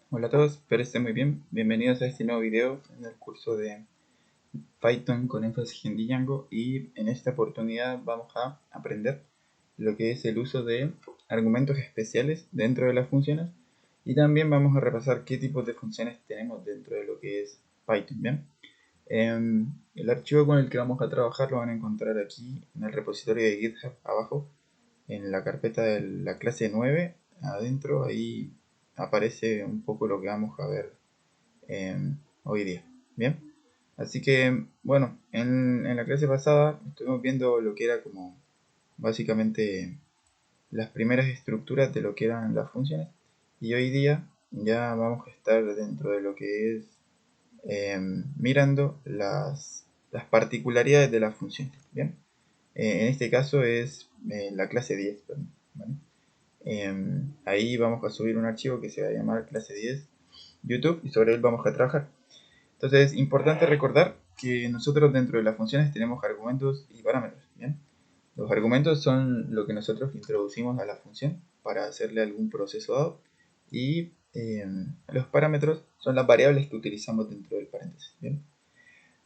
Hola a todos, espero estén muy bien. Bienvenidos a este nuevo video en el curso de Python con énfasis en Django, y en esta oportunidad vamos a aprender lo que es el uso de argumentos especiales dentro de las funciones, y también vamos a repasar qué tipos de funciones tenemos dentro de lo que es Python. Bien, el archivo con el que vamos a trabajar lo van a encontrar aquí en el repositorio de GitHub abajo, en la carpeta de la clase 9, adentro. Ahí aparece un poco lo que vamos a ver hoy día. Bien, así que bueno, en la clase pasada estuvimos viendo lo que era como básicamente las primeras estructuras de lo que eran las funciones, y hoy día ya vamos a estar dentro de lo que es mirando las particularidades de las funciones. Bien, en este caso es la clase 10, perdón, ¿vale? Ahí vamos a subir un archivo que se va a llamar clase 10 YouTube, y sobre él vamos a trabajar. Entonces es importante recordar que nosotros dentro de las funciones tenemos argumentos y parámetros. ¿Bien? Los argumentos son lo que nosotros introducimos a la función para hacerle algún proceso dado, y los parámetros son las variables que utilizamos dentro del paréntesis. ¿Bien?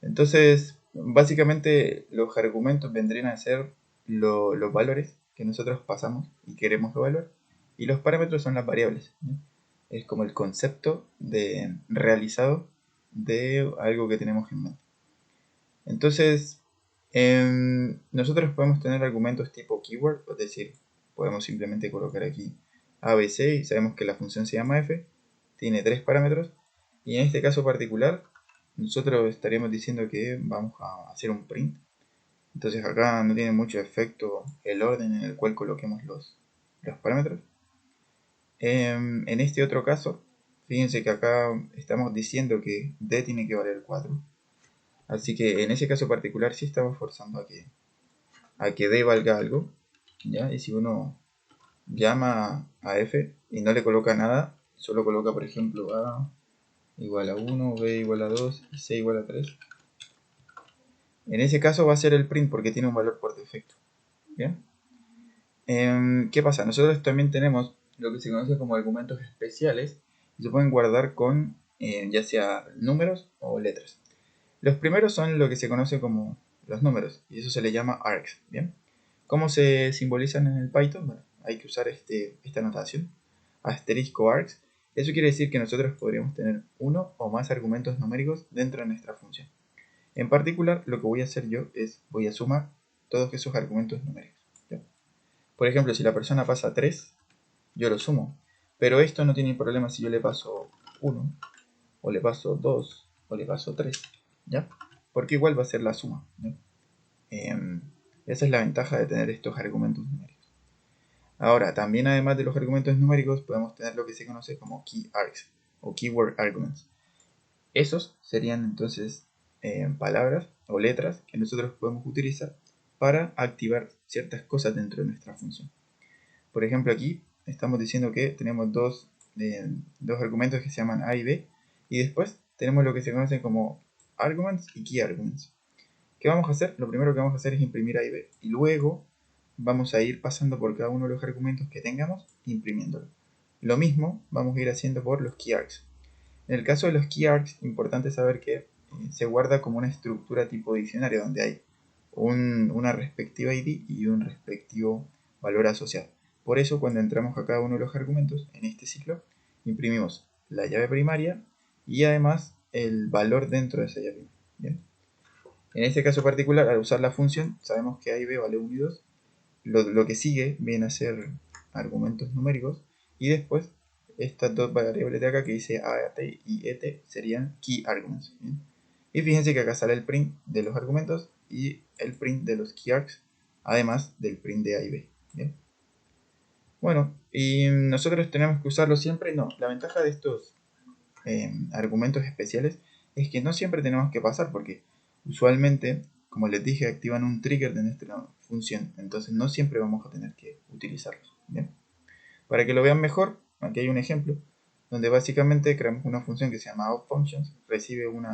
Entonces, básicamente los argumentos vendrían a ser los valores que nosotros pasamos y queremos evaluar, y los parámetros son las variables. ¿Bien? Es como el concepto de realizado de algo que tenemos en mente. Entonces, nosotros podemos tener argumentos tipo keyword, es decir, podemos simplemente colocar aquí ABC y sabemos que la función se llama f, tiene tres parámetros, y en este caso particular nosotros estaríamos diciendo que vamos a hacer un print. Entonces acá no tiene mucho efecto el orden en el cual coloquemos los parámetros. En este otro caso, fíjense que acá estamos diciendo que D tiene que valer 4. Así que en ese caso particular sí estamos forzando a que D valga algo, ¿ya? Y si uno llama a F y no le coloca nada, solo coloca, por ejemplo, A igual a 1, B igual a 2 y C igual a 3. En ese caso va a ser el print porque tiene un valor por defecto. ¿Bien? ¿Qué pasa? Nosotros también tenemos lo que se conoce como argumentos especiales, y se pueden guardar con ya sea números o letras. Los primeros son lo que se conoce como los números, y eso se le llama args. ¿Bien? ¿Cómo se simbolizan en el Python? Bueno, hay que usar esta notación, asterisco args. Eso quiere decir que nosotros podríamos tener uno o más argumentos numéricos dentro de nuestra función. En particular, lo que voy a hacer yo es voy a sumar todos esos argumentos numéricos. ¿Ya? Por ejemplo, si la persona pasa 3, yo lo sumo, pero esto no tiene problema si yo le paso 1, o le paso 2, o le paso 3, ¿ya? Porque igual va a ser la suma, ¿ya? Esa es la ventaja de tener estos argumentos numéricos. Ahora, también además de los argumentos numéricos, podemos tener lo que se conoce como key args o keyword arguments. Esos serían entonces palabras o letras que nosotros podemos utilizar para activar ciertas cosas dentro de nuestra función. Por ejemplo, aquí estamos diciendo que tenemos dos argumentos que se llaman a y b, y después tenemos lo que se conoce como arguments y key arguments. ¿Qué vamos a hacer? Lo primero que vamos a hacer es imprimir a y b, y luego vamos a ir pasando por cada uno de los argumentos que tengamos, imprimiéndolo. Lo mismo vamos a ir haciendo por los key args. En el caso de los key args, importante saber que se guarda como una estructura tipo diccionario, donde hay una respectiva ID y un respectivo valor asociado. Por eso, cuando entramos a cada uno de los argumentos en este ciclo, imprimimos la llave primaria y además el valor dentro de esa llave primaria. ¿Bien? En este caso particular, al usar la función, sabemos que A y B vale 1 y 2. Lo que sigue viene a ser argumentos numéricos, y después estas dos variables de acá que dice AT y ET serían key arguments. ¿Bien? Y fíjense que acá sale el print de los argumentos y el print de los key args, además del print de A y B. ¿Bien? Bueno, y nosotros tenemos que usarlo siempre. No, la ventaja de estos argumentos especiales es que no siempre tenemos que pasar, porque usualmente, como les dije, activan un trigger de nuestra función, entonces no siempre vamos a tener que utilizarlos. ¿Bien? Para que lo vean mejor, aquí hay un ejemplo donde básicamente creamos una función que se llama outFunctions, recibe un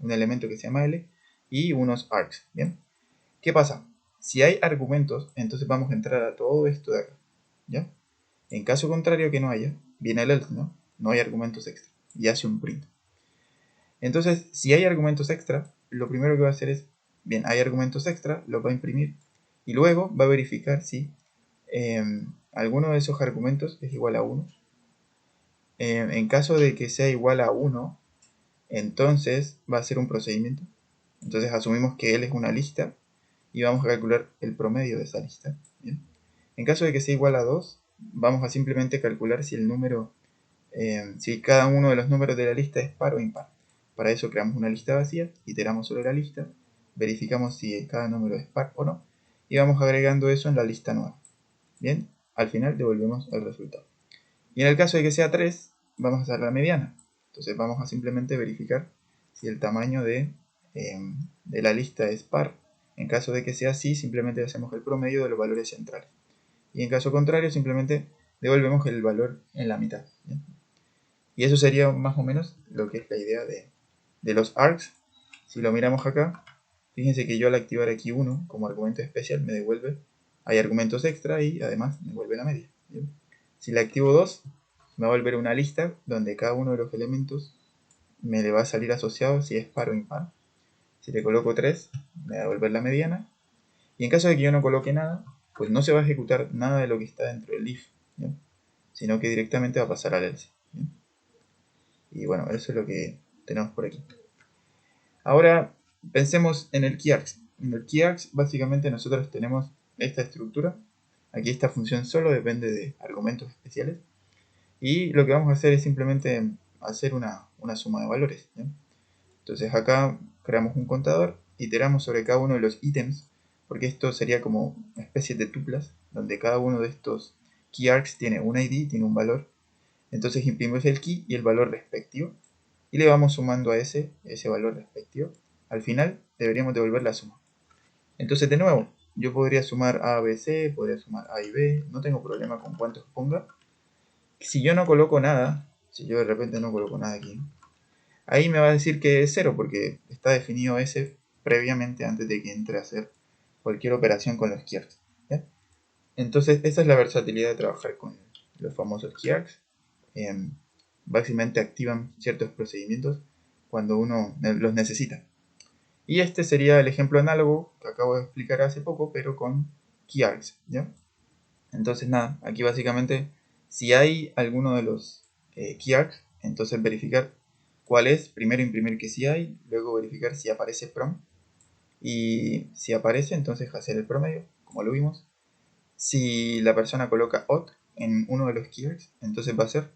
elemento que se llama L y unos args. ¿Bien? ¿Qué pasa? Si hay argumentos, entonces vamos a entrar a todo esto de acá, ¿ya? En caso contrario que no haya, viene el else, ¿no? no hay argumentos extra, y hace un print. Entonces, si hay argumentos extra, lo primero que va a hacer es, bien, hay argumentos extra, los va a imprimir, y luego va a verificar si alguno de esos argumentos es igual a 1. En caso de que sea igual a 1, entonces va a ser un procedimiento. Entonces asumimos que L es una lista y vamos a calcular el promedio de esa lista. ¿Bien? En caso de que sea igual a 2, vamos a simplemente calcular si el número, si cada uno de los números de la lista es par o impar. Para eso creamos una lista vacía, iteramos sobre la lista, verificamos si cada número es par o no, y vamos agregando eso en la lista nueva. Bien, al final devolvemos el resultado. Y en el caso de que sea 3, vamos a hacer la mediana. Entonces vamos a simplemente verificar si el tamaño de la lista es par. En caso de que sea así, simplemente hacemos el promedio de los valores centrales. Y en caso contrario, simplemente devolvemos el valor en la mitad. ¿Bien? Y eso sería más o menos lo que es la idea de los args. Si lo miramos acá, fíjense que yo al activar aquí 1 como argumento especial me devuelve, hay argumentos extra y además me devuelve la media. ¿Bien? Si le activo 2, me va a volver una lista donde cada uno de los elementos me le va a salir asociado si es par o impar. Si le coloco 3, me va a devolver la mediana. Y en caso de que yo no coloque nada, pues no se va a ejecutar nada de lo que está dentro del if, ¿bien? Sino que directamente va a pasar al else. ¿Bien? Y bueno, eso es lo que tenemos por aquí. Ahora pensemos en el keyargs. En el keyargs básicamente nosotros tenemos esta estructura. Aquí esta función solo depende de argumentos especiales. Y lo que vamos a hacer es simplemente hacer una suma de valores. ¿Bien? Entonces acá creamos un contador, iteramos sobre cada uno de los ítems, porque esto sería como una especie de tuplas, donde cada uno de estos keyargs tiene un ID, tiene un valor. Entonces imprimimos el key y el valor respectivo, y le vamos sumando a ese valor respectivo. Al final deberíamos devolver la suma. Entonces de nuevo, yo podría sumar A, B, C, podría sumar A y B, no tengo problema con cuántos ponga. Si yo no coloco nada, si yo de repente no coloco nada aquí, ahí me va a decir que es 0 porque está definido ese previamente antes de que entre a hacer cualquier operación con los keyargs. ¿Ya? Entonces esa es la versatilidad de trabajar con los famosos keyargs. Básicamente activan ciertos procedimientos cuando uno los necesita. Y este sería el ejemplo análogo que acabo de explicar hace poco, pero con keyargs. ¿Ya? Entonces nada, aquí básicamente si hay alguno de los keyargs, entonces verificar cuál es, primero imprimir que sí hay, luego verificar si aparece prom, y si aparece entonces hacer el promedio, como lo vimos. Si la persona coloca odd en uno de los keyargs, entonces va a ser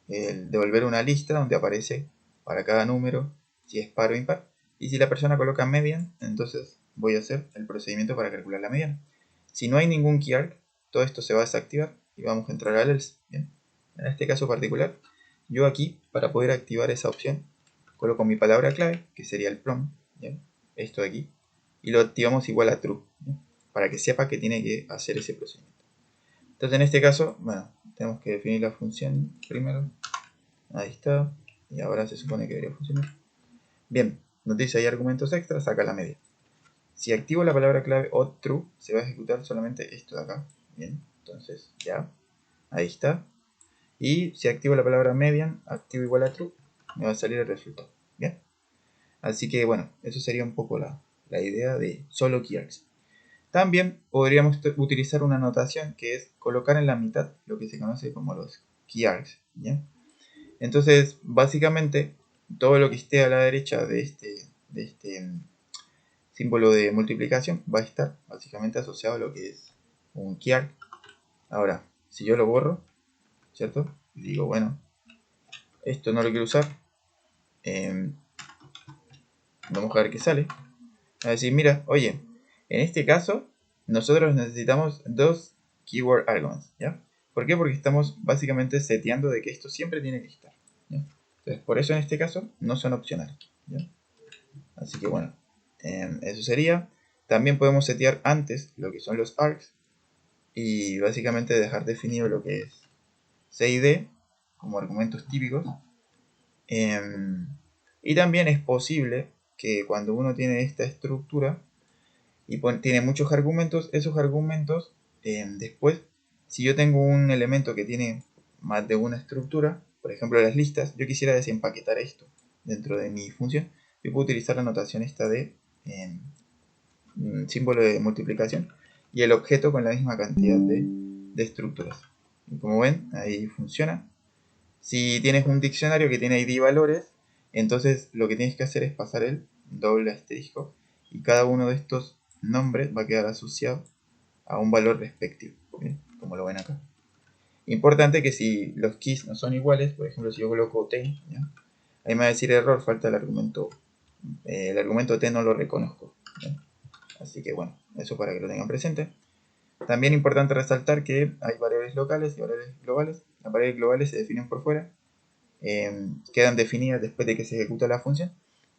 el devolver una lista donde aparece para cada número si es par o impar, y si la persona coloca median, entonces voy a hacer el procedimiento para calcular la mediana. Si no hay ningún keyarg, todo esto se va a desactivar y vamos a entrar al else. ¿Bien? En este caso particular, yo aquí, para poder activar esa opción, coloco mi palabra clave, que sería el prom, ¿bien? Esto de aquí, y lo activamos igual a true, ¿bien? Para que sepa que tiene que hacer ese procedimiento. Entonces en este caso, bueno, tenemos que definir la función primero. Ahí está, y ahora se supone que debería funcionar. Bien, nos dice hay argumentos extras, saca la media. Si activo la palabra clave odd true, se va a ejecutar solamente esto de acá. Bien, entonces ya, ahí está. Y si activo la palabra median, activo igual a true, me va a salir el resultado. Bien, así que bueno, eso sería un poco la idea de solo keyargs. También podríamos utilizar una notación que es colocar en la mitad lo que se conoce como los keyargs. ¿Bien? Entonces, básicamente, todo lo que esté a la derecha de este símbolo de multiplicación va a estar básicamente asociado a lo que es un keyarg. Ahora, si yo lo borro, ¿cierto? Y digo, bueno, esto no lo quiero usar. Vamos a ver qué sale. A decir, mira, oye, en este caso, nosotros necesitamos dos keyword arguments, ¿ya? ¿Por qué? Porque estamos básicamente seteando de que esto siempre tiene que estar, ¿ya? Entonces, por eso en este caso no son opcionales, ¿ya? Así que bueno, eso sería. También podemos setear antes lo que son los args y básicamente dejar definido lo que es C y D como argumentos típicos. Y también es posible que cuando uno tiene esta estructura y tiene muchos argumentos, esos argumentos después, si yo tengo un elemento que tiene más de una estructura, por ejemplo las listas, yo quisiera desempaquetar esto dentro de mi función, yo puedo utilizar la notación esta de símbolo de multiplicación y el objeto con la misma cantidad de estructuras. Y como ven, ahí funciona. Si tienes un diccionario que tiene ID valores, entonces lo que tienes que hacer es pasar el doble asterisco y cada uno de estos nombres va a quedar asociado a un valor respectivo, ¿bien? Como lo ven acá. Importante que si los keys no son iguales, por ejemplo si yo coloco t, ¿ya? Ahí me va a decir error, falta el argumento t no lo reconozco, ¿ya? Así que bueno, eso para que lo tengan presente. También importante resaltar que hay variables locales y variables globales. Las variables globales se definen por fuera, quedan definidas después de que se ejecuta la función.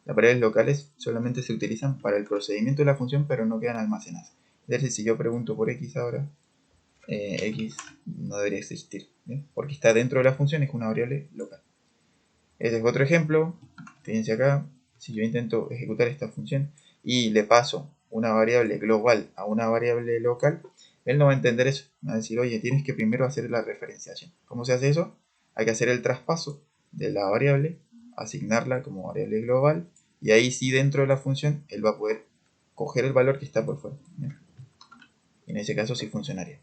Las variables locales solamente se utilizan para el procedimiento de la función, pero no quedan almacenadas. Es decir, si yo pregunto por x ahora, x no debería existir, ¿bien? Porque está dentro de la función, es una variable local. Este es otro ejemplo. Fíjense acá, si yo intento ejecutar esta función y le paso una variable global a una variable local, él no va a entender eso. Va a decir, oye, tienes que primero hacer la referenciación. ¿Cómo se hace eso? Hay que hacer el traspaso de la variable, asignarla como variable global, y ahí sí dentro de la función él va a poder coger el valor que está por fuera. ¿Bien? En ese caso sí funcionaría.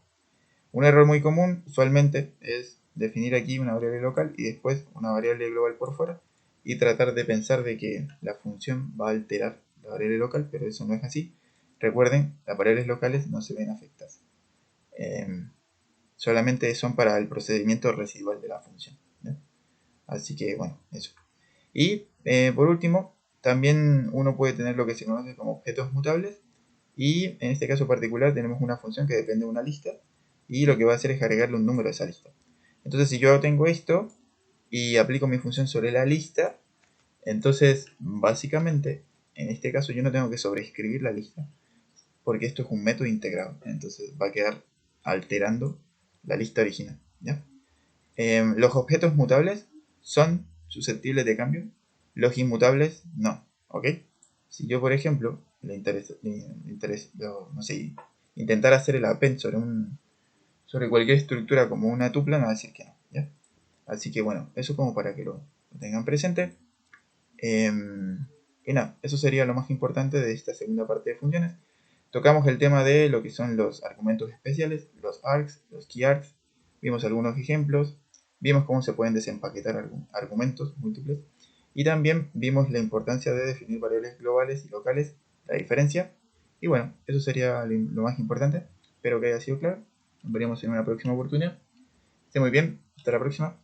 Un error muy común usualmente es definir aquí una variable local y después una variable global por fuera y tratar de pensar de que la función va a alterar la variable local, pero eso no es así. Recuerden, las variables locales no se ven afectadas. Solamente son para el procedimiento residual de la función, ¿no? Así que bueno, eso. Y por último, también uno puede tener lo que se conoce como objetos mutables. Y en este caso particular tenemos una función que depende de una lista. Y lo que va a hacer es agregarle un número a esa lista. Entonces si yo tengo esto y aplico mi función sobre la lista, entonces básicamente en este caso yo no tengo que sobreescribir la lista, porque esto es un método integrado. Entonces va a quedar alterando la lista original, ¿ya? Los objetos mutables son susceptibles de cambio, los inmutables no, ¿ok? Si yo, por ejemplo, no sé, intentar hacer el append sobre cualquier estructura como una tupla, me va a decir que no, ¿ya? Así que bueno, eso como para que lo tengan presente. Y nada, eso sería lo más importante de esta segunda parte de funciones. Tocamos el tema de lo que son los argumentos especiales, los args, los key args. Vimos algunos ejemplos. Vimos cómo se pueden desempaquetar argumentos múltiples. Y también vimos la importancia de definir variables globales y locales, la diferencia. Y bueno, eso sería lo más importante. Espero que haya sido claro. Nos veremos en una próxima oportunidad. Esté muy bien. Hasta la próxima.